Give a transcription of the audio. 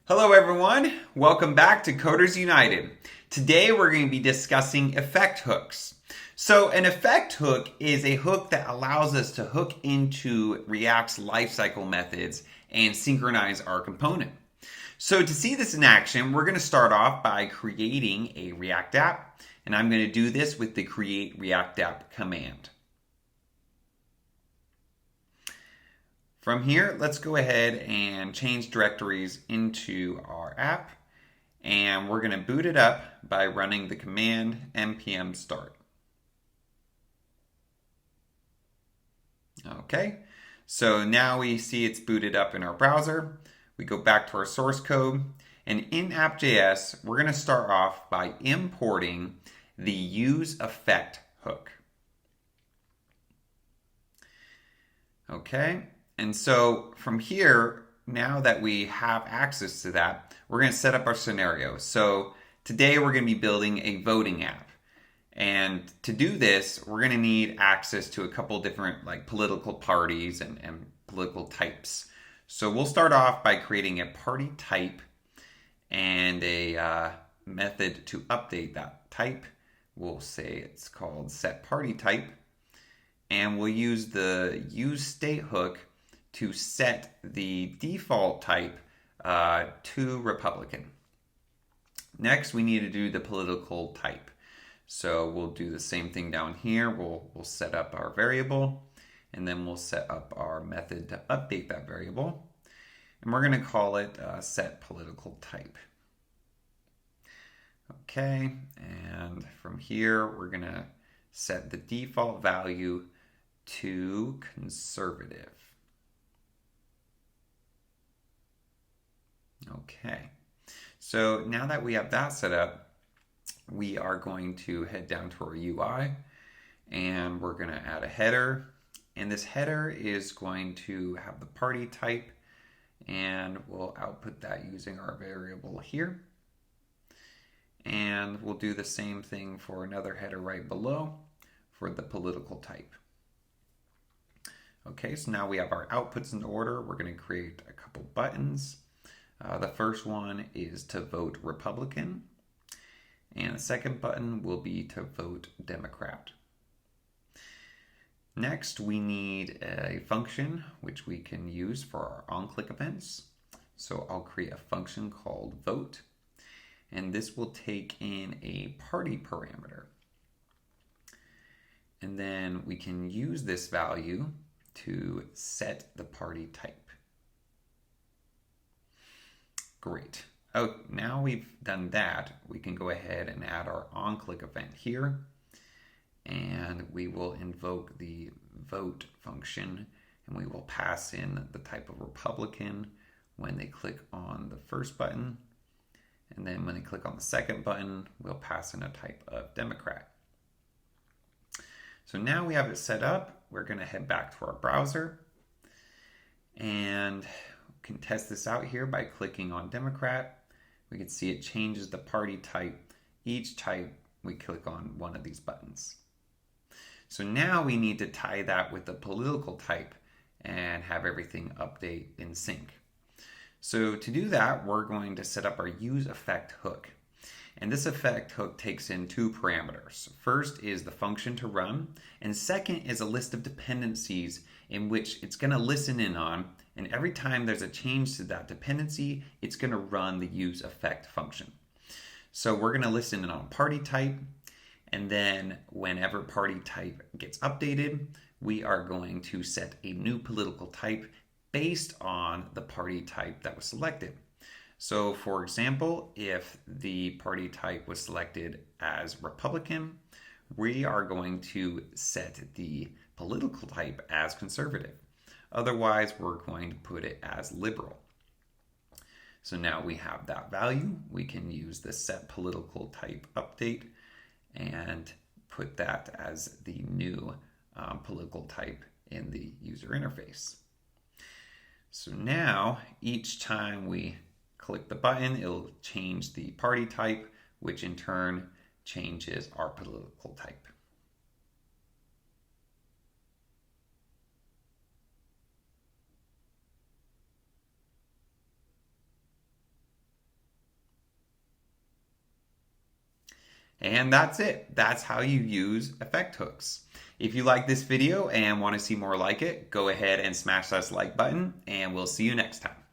Hello everyone, welcome back to Coders United. Today we're going to be discussing effect hooks. So an effect hook is a hook that allows us to hook into React's lifecycle methods and synchronize our component. So to see this in action, we're going to start off by creating a React app, and I'm going to do this with the create React app command. From here, let's go ahead and change directories into our app, and we're going to boot it up by running the command npm start. Okay, so now we see it's booted up in our browser. We go back to our source code, and in app.js, we're going to start off by importing the useEffect hook. Okay. And so from here, now that we have access to that, we're going to set up our scenario. So today we're going to be building a voting app. And to do this, we're going to need access to a couple different political parties and political types. So we'll start off by creating a party type and a method to update that type. We'll say it's called setPartyType. And we'll use the useStateHook to set the default type to Republican. Next, we need to do the political type. So we'll do the same thing down here. We'll set up our variable, and then we'll set up our method to update that variable. And we're going to call it setPoliticalType. Okay, and from here, we're going to set the default value to conservative. Okay, so now that we have that set up, we are going to head down to our UI, and we're going to add a header, and this header is going to have the party type, and we'll output that using our variable here. And we'll do the same thing for another header right below for the political type. Okay, so now we have our outputs in order. We're going to create a couple buttons. The first one is to vote Republican, and the second button will be to vote Democrat. Next, we need a function which we can use for our on-click events. So I'll create a function called vote, and this will take in a party parameter. And then we can use this value to set the party type. Great. Oh, now we've done that, we can go ahead and add our on-click event here, and we will invoke the vote function, and we will pass in the type of Republican when they click on the first button, and then when they click on the second button, we'll pass in a type of Democrat. So now we have it set up. We're going to head back to our browser, and can test this out here by clicking on Democrat. We can see it changes the party type. Each type, we click on one of these buttons. So now we need to tie that with the political type and have everything update in sync. So to do that, we're going to set up our useEffect hook. And this effect hook takes in two parameters. First is the function to run, and second is a list of dependencies in which it's going to listen in on, and every time there's a change to that dependency, it's going to run the useEffect function. So we're going to listen in on party type, and then whenever party type gets updated, we are going to set a new political type based on the party type that was selected. So for example, if the party type was selected as Republican, we are going to set the political type as conservative. Otherwise, we're going to put it as liberal. So now we have that value. We can use the setPoliticalType update and put that as the new political type in the user interface. So now each time we click the button, it'll change the party type, which in turn changes our political type. And that's it. That's how you use effect hooks. If you like this video and want to see more like it, go ahead and smash that like button, and we'll see you next time.